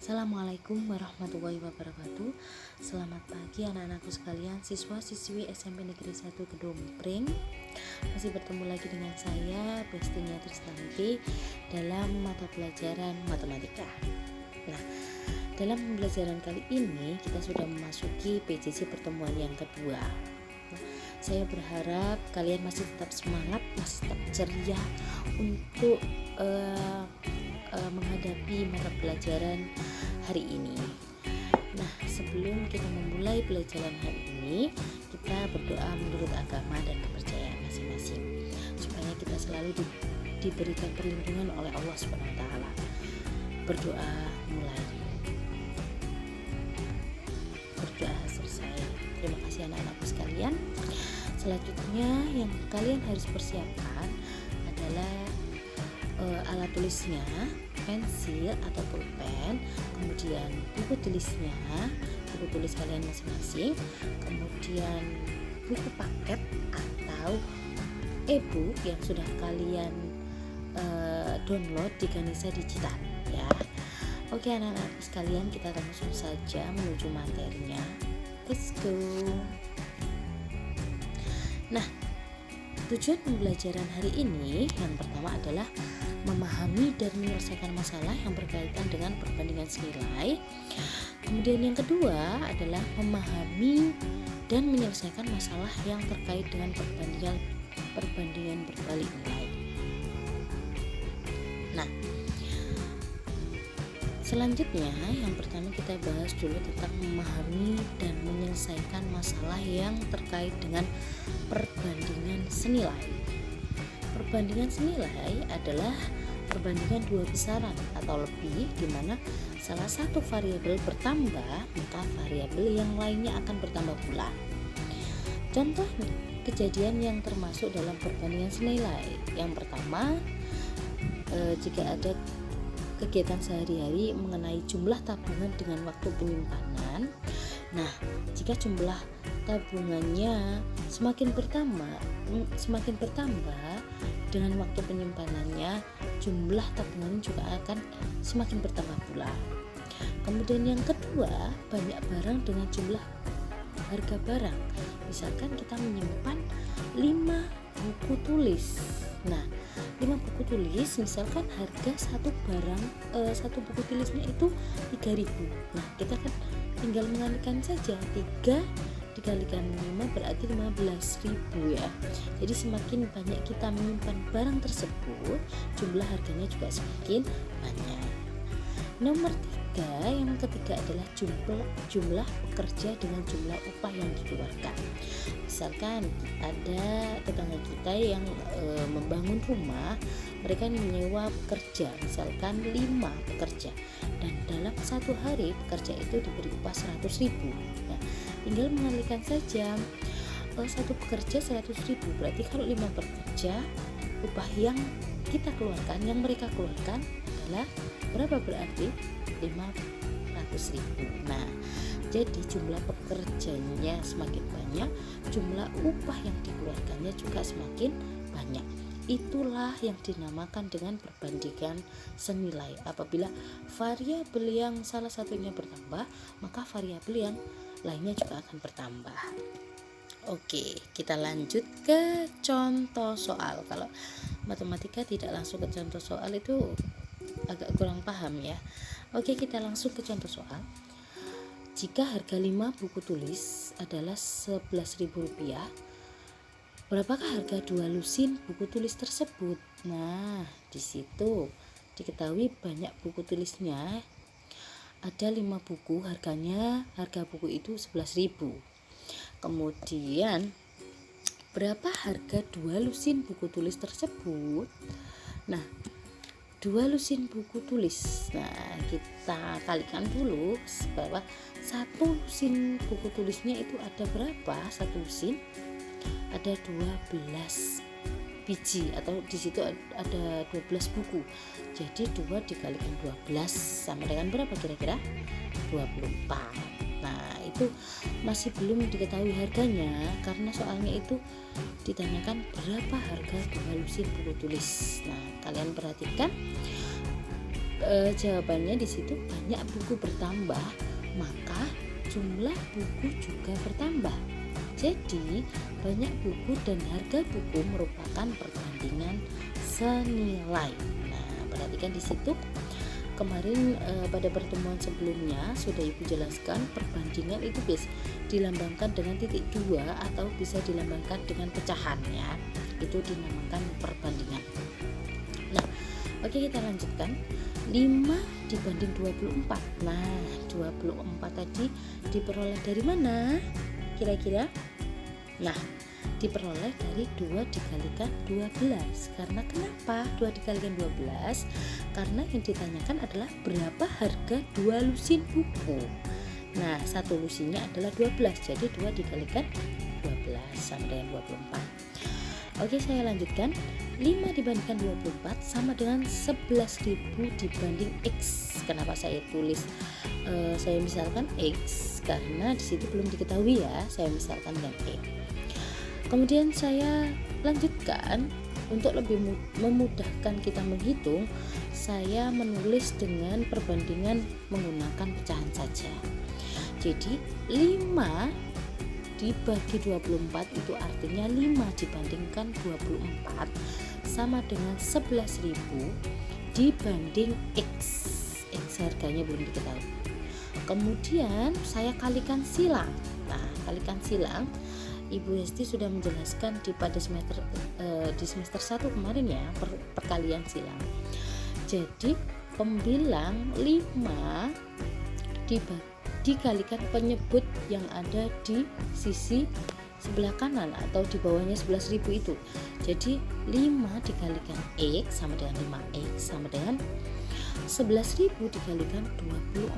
Assalamualaikum warahmatullahi wabarakatuh. Selamat pagi anak-anakku sekalian, siswa-siswi SMP Negeri 1 Gedung Pring. Masih bertemu lagi dengan saya, Bestinia Tristanti, dalam mata pelajaran matematika. Nah, dalam pembelajaran kali ini kita sudah memasuki PJJ pertemuan yang kedua. Saya berharap kalian masih tetap semangat, masih tetap ceria untuk menghadapi mata pelajaran hari ini. Nah, sebelum kita memulai pelajaran hari ini, kita berdoa menurut agama dan kepercayaan masing-masing supaya kita selalu diberikan perlindungan oleh Allah SWT. Berdoa mulai, berdoa selesai. Terima kasih anak-anakku sekalian. Selanjutnya yang kalian harus persiapkan adalah alat tulisnya, pensil atau pulpen, kemudian buku tulisnya, buku tulis kalian masing-masing, kemudian buku paket atau e-book yang sudah kalian download di Ganesha Digital ya. Oke anak-anak sekalian, kita langsung saja menuju materinya. Let's go. Nah, tujuan pembelajaran hari ini yang pertama adalah memahami dan menyelesaikan masalah yang berkaitan dengan perbandingan senilai. Kemudian yang kedua adalah memahami dan menyelesaikan masalah yang terkait dengan perbandingan berbalik nilai. Nah, selanjutnya yang pertama kita bahas dulu tentang memahami dan menyelesaikan masalah yang terkait dengan perbandingan senilai. Perbandingan senilai adalah perbandingan dua besaran atau lebih di mana salah satu variabel bertambah, maka variabel yang lainnya akan bertambah pula. Contoh kejadian yang termasuk dalam perbandingan senilai. Yang pertama, jika ada kegiatan sehari-hari mengenai jumlah tabungan dengan waktu penyimpanan. Nah, jika jumlah tabungannya semakin bertambah dengan waktu penyimpanannya, jumlah tabungan juga akan semakin bertambah pula. Kemudian yang kedua, banyak barang dengan jumlah harga barang. Misalkan kita menyimpan 5 buku tulis. Nah, 5 buku tulis misalkan harga satu buku tulisnya itu 3.000. Nah, kita kan tinggal mengalihkan saja 3 dikalikan 5 berarti 15.000 ya. Jadi semakin banyak kita menyimpan barang tersebut, jumlah harganya juga semakin banyak. Nomor 3, yang ketiga adalah jumlah pekerja dengan jumlah upah yang dikeluarkan. Misalkan ada tetangga kita yang membangun rumah, mereka menyewa pekerja, misalkan 5 pekerja, dan dalam satu hari pekerja itu diberi upah 100.000. Nah, tinggal mengalihkan saja, satu pekerja 100.000 berarti kalau 5 pekerja, upah yang kita keluarkan, yang mereka keluarkan adalah berapa? Berarti 500.000. Nah, jadi jumlah pekerjanya semakin banyak, jumlah upah yang dikeluarkannya juga semakin banyak. Itulah yang dinamakan dengan perbandingan senilai. Apabila variabel yang salah satunya bertambah, maka variabel yang lainnya juga akan bertambah. Oke, kita lanjut ke contoh soal. Kalau matematika tidak langsung ke contoh soal itu agak kurang paham ya. Oke, kita langsung ke contoh soal. Jika harga 5 buku tulis adalah Rp11.000, berapakah harga 2 lusin buku tulis tersebut? Nah, di situ diketahui banyak buku tulisnya. Ada 5 buku, harga buku itu 11.000. Kemudian berapa harga 2 lusin buku tulis tersebut? Nah, 2 lusin buku tulis. Nah, kita kalikan dulu bahwa 1 lusin buku tulisnya itu ada berapa? 1 lusin ada 12 biji, atau di situ ada 12 buku. Jadi 2 dikalikan 12 sama dengan berapa kira-kira? 24. Nah, itu masih belum diketahui harganya karena soalnya itu ditanyakan berapa harga 2 lusin buku tulis. Nah, kalian perhatikan jawabannya di situ banyak buku bertambah, maka jumlah buku juga bertambah. Jadi banyak buku dan harga buku merupakan perbandingan senilai. Nah, perhatikan di situ. Kemarin pada pertemuan sebelumnya sudah Ibu jelaskan perbandingan itu bisa dilambangkan dengan titik 2 atau bisa dilambangkan dengan pecahan ya. Itu dinamakan perbandingan. Nah, oke, kita lanjutkan. 5 dibanding 24. Nah, 24 tadi diperoleh dari mana? Kira-kira? Nah, diperoleh dari 2 dikalikan 12. Karena kenapa 2 dikalikan 12? Karena yang ditanyakan adalah berapa harga 2 lusin buku. Nah, satu lusinnya adalah 12, jadi 2 dikalikan 12 sama dengan 24. Oke, saya lanjutkan. 5 dibandingkan 24 sama dengan 11.000 dibanding X. Kenapa saya tulis saya misalkan X? Karena di situ belum diketahui ya, saya misalkan dengan X. Kemudian saya lanjutkan untuk lebih memudahkan kita menghitung, saya menulis dengan perbandingan menggunakan pecahan saja. Jadi 5 dibagi 24 itu artinya 5 dibandingkan 24 sama dengan 11.000 dibanding X. X harganya belum diketahui. Kemudian saya kalikan silang. Nah, kalikan silang Ibu Hesti sudah menjelaskan di semester 1 kemarin ya, perkalian silang. Jadi pembilang 5 dikalikan penyebut yang ada di sisi sebelah kanan atau di bawahnya 11.000 itu. Jadi 5 dikalikan X sama dengan 5X sama dengan 11.000 dikalikan 24.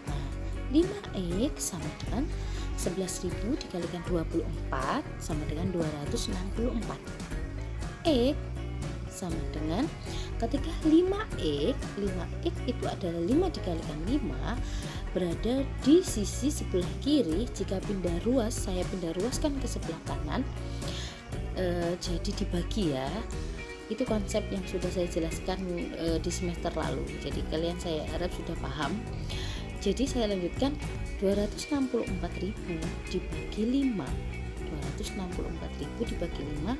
Nah, 5X sama dengan 11.000 dikalikan 24 sama dengan 264. X sama dengan ketika 5X itu adalah 5 dikalikan 5 berada di sisi sebelah kiri. Jika pindah ruas, saya pindah ruaskan ke sebelah kanan, jadi dibagi ya. Itu konsep yang sudah saya jelaskan di semester lalu. Jadi kalian saya harap sudah paham. Jadi saya lanjutkan 264.000 dibagi 5. 264.000 dibagi 5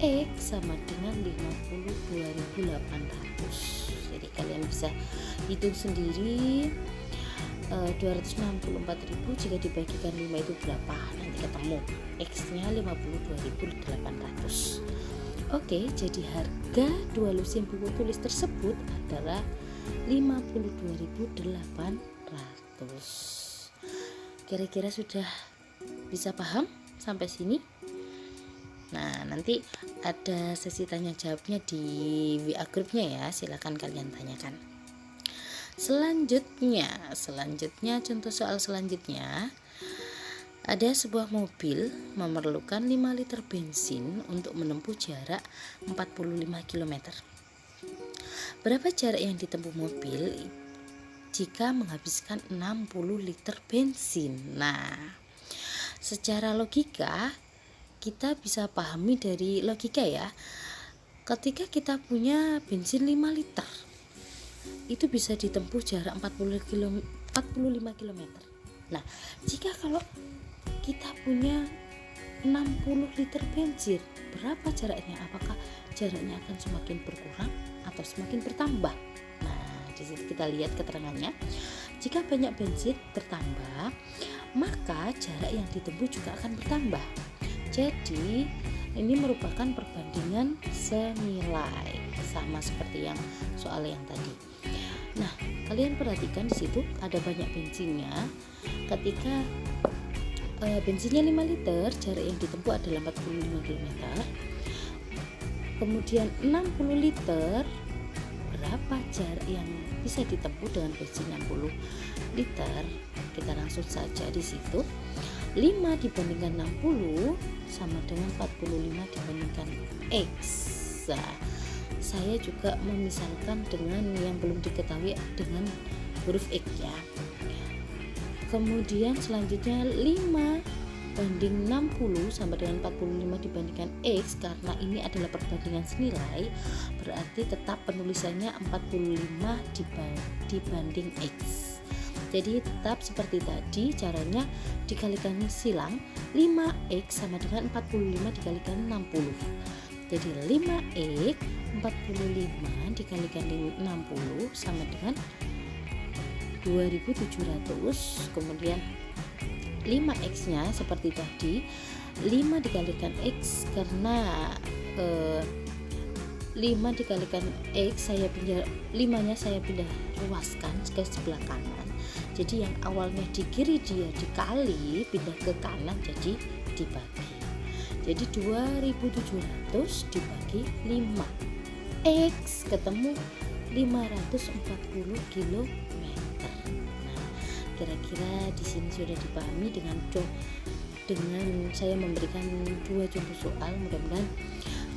X sama dengan 52.800. Jadi kalian bisa hitung sendiri 264.000 jika dibagikan 5 itu berapa, nanti ketemu X nya 52.800. Oke, jadi harga 2 lusin buku tulis tersebut adalah 52.800. Kira-kira sudah bisa paham sampai sini? Nah, nanti ada sesi tanya jawabnya di WA grupnya ya, silakan kalian tanyakan. Selanjutnya contoh soal selanjutnya, ada sebuah mobil memerlukan 5 liter bensin untuk menempuh jarak 45 km. Berapa jarak yang ditempuh mobil jika menghabiskan 60 liter bensin? Nah, secara logika kita bisa pahami dari logika ya. Ketika kita punya bensin 5 liter, itu bisa ditempuh jarak 45 km. Nah, jika kalau kita punya 60 liter bensin, berapa jaraknya? Apakah jaraknya akan semakin berkurang atau semakin bertambah? Nah, di situ kita lihat keterangannya. Jika banyak bensin bertambah, maka jarak yang ditempuh juga akan bertambah. Jadi ini merupakan perbandingan senilai, sama seperti yang soal yang tadi. Nah, kalian perhatikan di situ ada banyak bensinnya. Ketika bensinnya 5 liter, jarak yang ditempuh adalah 45 km. Kemudian 60 liter, berapa jarak yang bisa ditempuh dengan bensin 60 liter? Kita langsung saja di situ. 5 dibandingkan 60 sama dengan 45 dibandingkan X. Nah, saya juga memisalkan dengan yang belum diketahui dengan huruf X ya. Kemudian selanjutnya 5 banding 60 sama dengan 45 dibandingkan X, karena ini adalah perbandingan senilai, berarti tetap penulisannya 45 dibanding X. Jadi tetap seperti tadi, caranya dikalikan silang, 5X sama dengan 45 dikalikan 60. Jadi 5X 45 dikalikan 60 sama dengan 2700. Kemudian 5X nya seperti tadi, 5 dikalikan X, karena 5 dikalikan X saya pindah, 5 nya saya pindah ruaskan ke sebelah kanan. Jadi yang awalnya di kiri dia dikali, pindah ke kanan, jadi dibagi. Jadi 2700 dibagi 5, X ketemu 540 km. Kira-kira di sini sudah dipahami dengan saya memberikan 2 contoh soal. Mudah-mudahan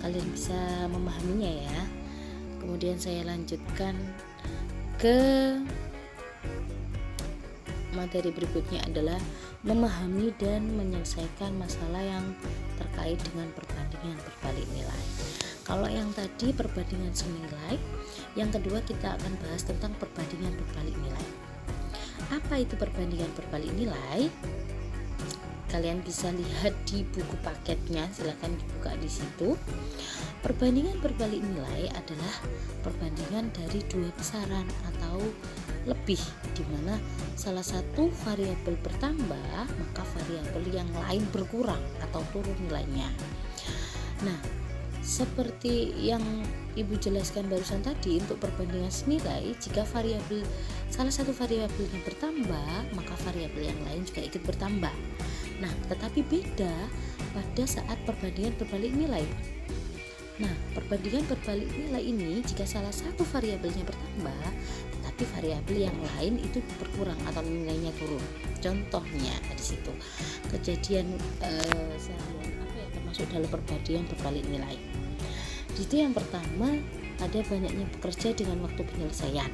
kalian bisa memahaminya ya. Kemudian saya lanjutkan ke materi berikutnya adalah memahami dan menyelesaikan masalah yang terkait dengan perbandingan berbalik nilai. Kalau yang tadi perbandingan senilai, yang kedua kita akan bahas tentang perbandingan berbalik nilai. Apa itu perbandingan berbalik nilai? Kalian bisa lihat di buku paketnya, silahkan dibuka di situ. Perbandingan berbalik nilai adalah perbandingan dari dua besaran atau lebih, di mana salah satu variabel bertambah, maka variabel yang lain berkurang atau turun nilainya. Nah, seperti yang Ibu jelaskan barusan tadi, untuk perbandingan senilai, jika salah satu variabelnya bertambah, maka variabel yang lain juga ikut bertambah. Nah, tetapi beda pada saat perbandingan berbalik nilai. Nah, perbandingan berbalik nilai ini, jika salah satu variabelnya bertambah, tetapi variabel yang lain itu berkurang atau nilainya turun. Contohnya di situ kejadian seharian termasuk dalam perbandingan berbalik nilai. Di situ yang pertama ada banyaknya pekerja dengan waktu penyelesaian.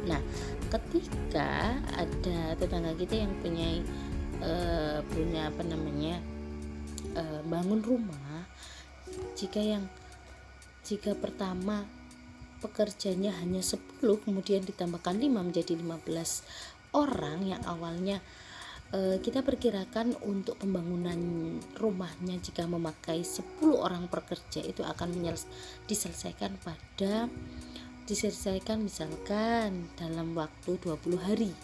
Nah, ketika ada tetangga kita yang punya bangun rumah, jika pertama pekerjanya hanya 10, kemudian ditambahkan 5 menjadi 15 orang, yang awalnya kita perkirakan untuk pembangunan rumahnya jika memakai 10 orang pekerja itu akan diselesaikan misalkan dalam waktu 20 hari.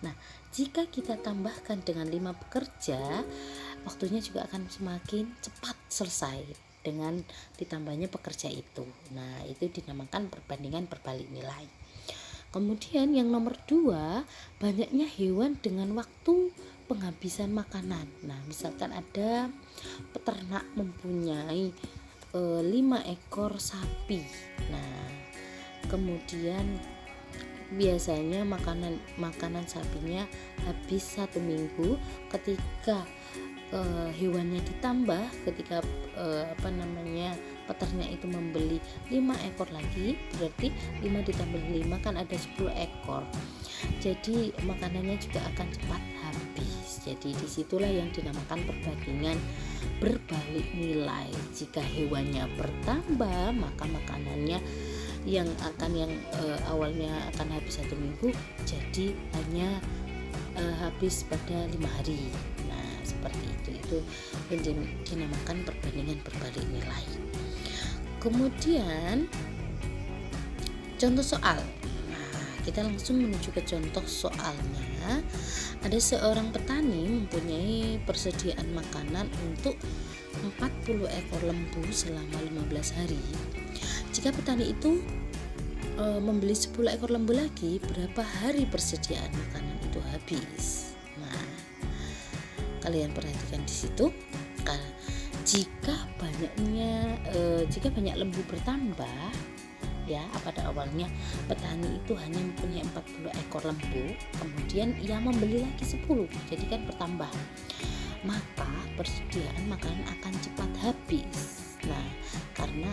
Nah, jika kita tambahkan dengan 5 pekerja, waktunya juga akan semakin cepat selesai dengan ditambahnya pekerja itu. Nah, itu dinamakan perbandingan berbalik nilai. Kemudian yang nomor 2, banyaknya hewan dengan waktu penghabisan makanan. Nah, misalkan ada peternak mempunyai 5 ekor sapi. Nah, kemudian biasanya makanan sapinya habis 1 minggu. Ketika hewannya ditambah, ketika peternak itu membeli 5 ekor lagi, berarti 5 ditambah 5 kan ada 10 ekor. Jadi makanannya juga akan cepat habis. Jadi disitulah yang dinamakan perbandingan berbalik nilai. Jika hewannya bertambah, maka makanannya yang awalnya akan habis 1 minggu jadi hanya habis pada 5 hari. Nah, seperti itu yang dinamakan perbandingan berbalik nilai. Kemudian contoh soal. Nah, kita langsung menuju ke contoh soalnya. Ada seorang petani mempunyai persediaan makanan untuk 40 ekor lembu selama 15 hari. Jika petani itu membeli 10 ekor lembu lagi, berapa hari persediaan makanan itu habis? Nah, kalian perhatikan di situ. Jika banyak lembu bertambah, ya, pada awalnya petani itu hanya mempunyai 40 ekor lembu, kemudian ia membeli lagi 10, jadi kan bertambah, maka persediaan makanan akan cepat habis. Nah, karena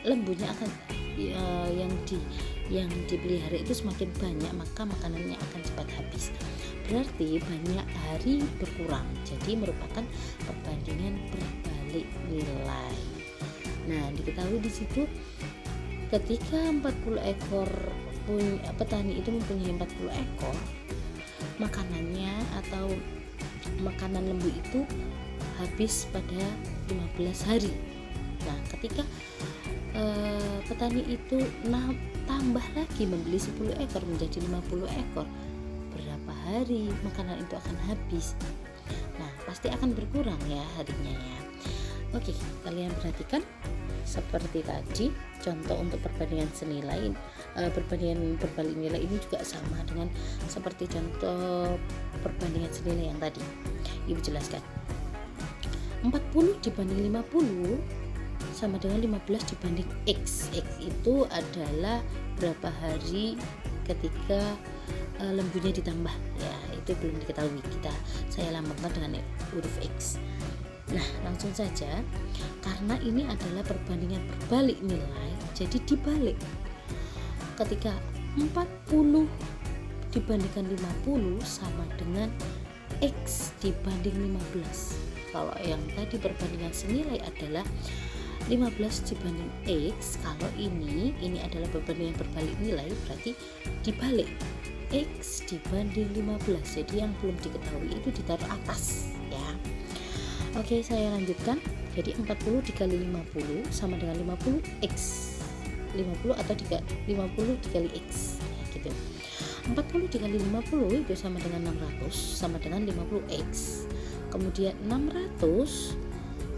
lembunya akan yang dipelihara itu semakin banyak, maka makanannya akan cepat habis. Berarti banyak hari berkurang. Jadi merupakan perbandingan berbalik nilai. Nah, diketahui di situ ketika 40 ekor petani itu mempunyai 40 ekor, makanannya atau makanan lembu itu habis pada 15 hari. Nah, ketika petani itu tambah lagi membeli 10 ekor menjadi 50 ekor, berapa hari makanan itu akan habis? Nah, pasti akan berkurang ya harinya ya. Oke, kalian perhatikan seperti tadi contoh untuk perbandingan senilai, perbandingan berbalik nilai ini juga sama dengan seperti contoh perbandingan senilai yang tadi Ibu jelaskan. 40 dibanding 50 sama dengan 15 dibanding X. X itu adalah berapa hari ketika lembunya ditambah ya, itu belum diketahui, saya lambangkan dengan huruf X. Nah, langsung saja, karena ini adalah perbandingan berbalik nilai, jadi dibalik. Ketika 40 dibandingkan 50 sama dengan X dibanding 15. Kalau yang tadi perbandingan senilai adalah 15 dibanding X, kalau ini adalah perbandingan berbalik nilai, berarti dibalik, X dibanding 15. Jadi yang belum diketahui itu ditaruh atas ya. Oke, saya lanjutkan. Jadi 40 dikali 50 sama dengan 50 X, 50 atau 50 dikali X ya, gitu. 40 dikali 50 itu sama dengan 600, sama dengan 50 X. Kemudian 600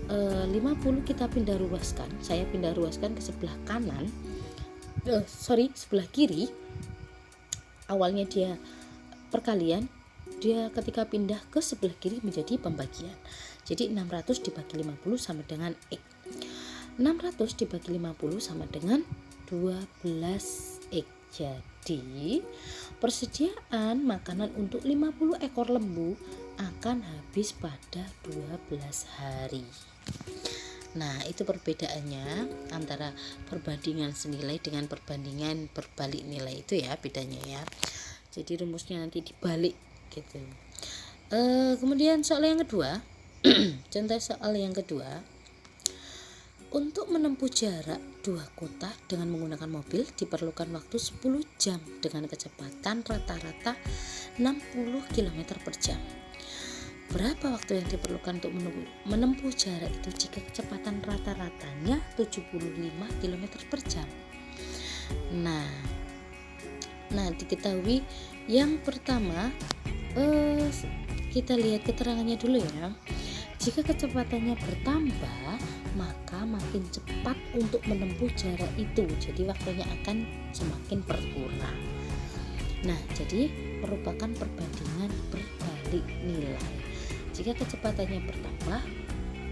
50 kita pindah ruaskan. Saya pindah ruaskan ke sebelah kanan, sebelah kiri. Awalnya dia perkalian, dia ketika pindah ke sebelah kiri menjadi pembagian. Jadi 600 dibagi 50 sama dengan X. 600 dibagi 50 sama dengan 12 X. Jadi persediaan makanan untuk 50 ekor lembu akan habis pada 12 hari. Nah, itu perbedaannya antara perbandingan senilai dengan perbandingan berbalik nilai itu ya, bedanya ya. Jadi rumusnya nanti dibalik gitu. Kemudian soal yang kedua, contoh soal yang kedua, untuk menempuh jarak 2 kota dengan menggunakan mobil diperlukan waktu 10 jam dengan kecepatan rata-rata 60 km per jam. Berapa waktu yang diperlukan untuk menempuh jarak itu jika kecepatan rata-ratanya 75 km per jam? Nah, diketahui yang pertama, kita lihat keterangannya dulu ya. Jika kecepatannya bertambah, maka makin cepat untuk menempuh jarak itu. Jadi waktunya akan semakin berkurang. Nah, jadi merupakan perbandingan berbalik nilai. Jika kecepatannya bertambah,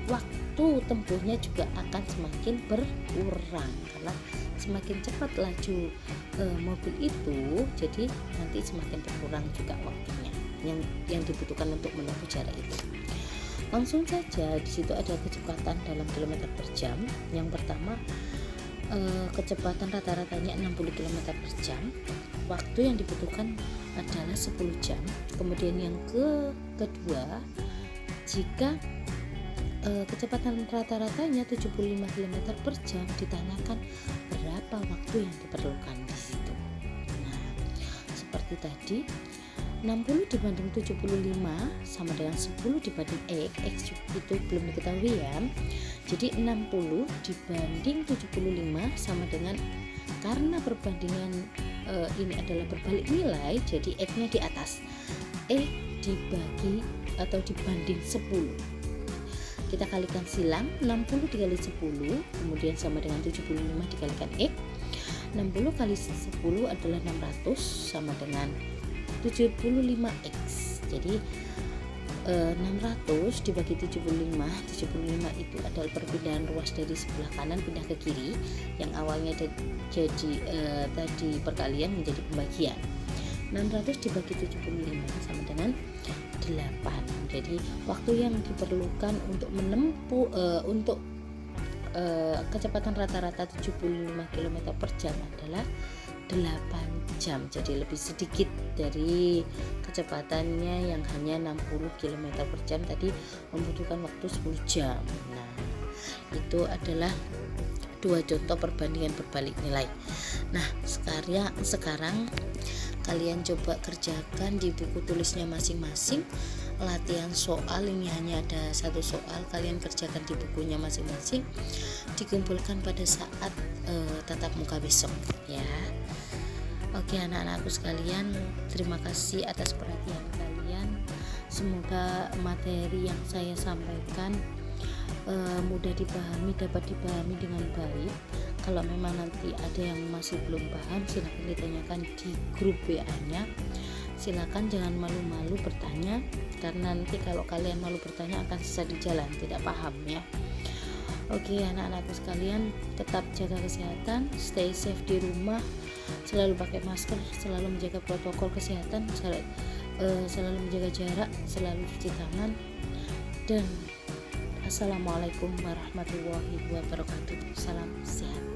waktu tempuhnya juga akan semakin berkurang karena semakin cepat laju mobil itu, jadi nanti semakin berkurang juga waktunya yang dibutuhkan untuk menempuh jarak itu. Langsung saja di situ ada kecepatan dalam kilometer per jam. Yang pertama, kecepatan rata-ratanya 60 km per jam. Waktu yang dibutuhkan adalah 10 jam. Kemudian yang kedua, jika kecepatan rata-ratanya 75 km per jam, ditanyakan berapa waktu yang diperlukan di situ. Nah, seperti tadi, 60 dibanding 75 sama dengan 10 dibanding X itu belum diketahui ya. Jadi 60 dibanding 75 sama dengan, karena perbandingan ini adalah berbalik nilai, jadi X-nya di atas. X dibagi atau dibanding 10. Kita kalikan silang, 60 dikali 10 kemudian sama dengan 75 dikalikan X. 60 kali 10 adalah 600 sama dengan 75x. Jadi 600 dibagi 75 itu adalah perpindahan ruas dari sebelah kanan pindah ke kiri, yang awalnya jadi tadi perkalian menjadi pembagian. 600 dibagi 75 sama dengan 8. Jadi waktu yang diperlukan untuk menempuh kecepatan rata-rata 75 km per jam adalah 8 jam, jadi lebih sedikit dari kecepatannya yang hanya 60 km per jam tadi, membutuhkan waktu 10 jam. Nah, itu adalah dua contoh perbandingan berbalik nilai. Nah, sekarang kalian coba kerjakan di buku tulisnya masing-masing. Latihan soal ini hanya ada satu soal, kalian kerjakan di bukunya masing-masing, dikumpulkan pada saat tatap muka besok ya. Oke anak-anakku sekalian, terima kasih atas perhatian kalian. Semoga materi yang saya sampaikan mudah dipahami, dapat dipahami dengan baik. Kalau memang nanti ada yang masih belum paham, silahkan ditanyakan di grup WA-nya. Silakan jangan malu-malu bertanya, karena nanti kalau kalian malu bertanya akan sesat di jalan, tidak paham ya. Oke anak-anakku sekalian, tetap jaga kesehatan, stay safe di rumah, selalu pakai masker, selalu menjaga protokol kesehatan, selalu menjaga jarak, selalu cuci tangan, dan assalamualaikum warahmatullahi wabarakatuh. Salam sehat.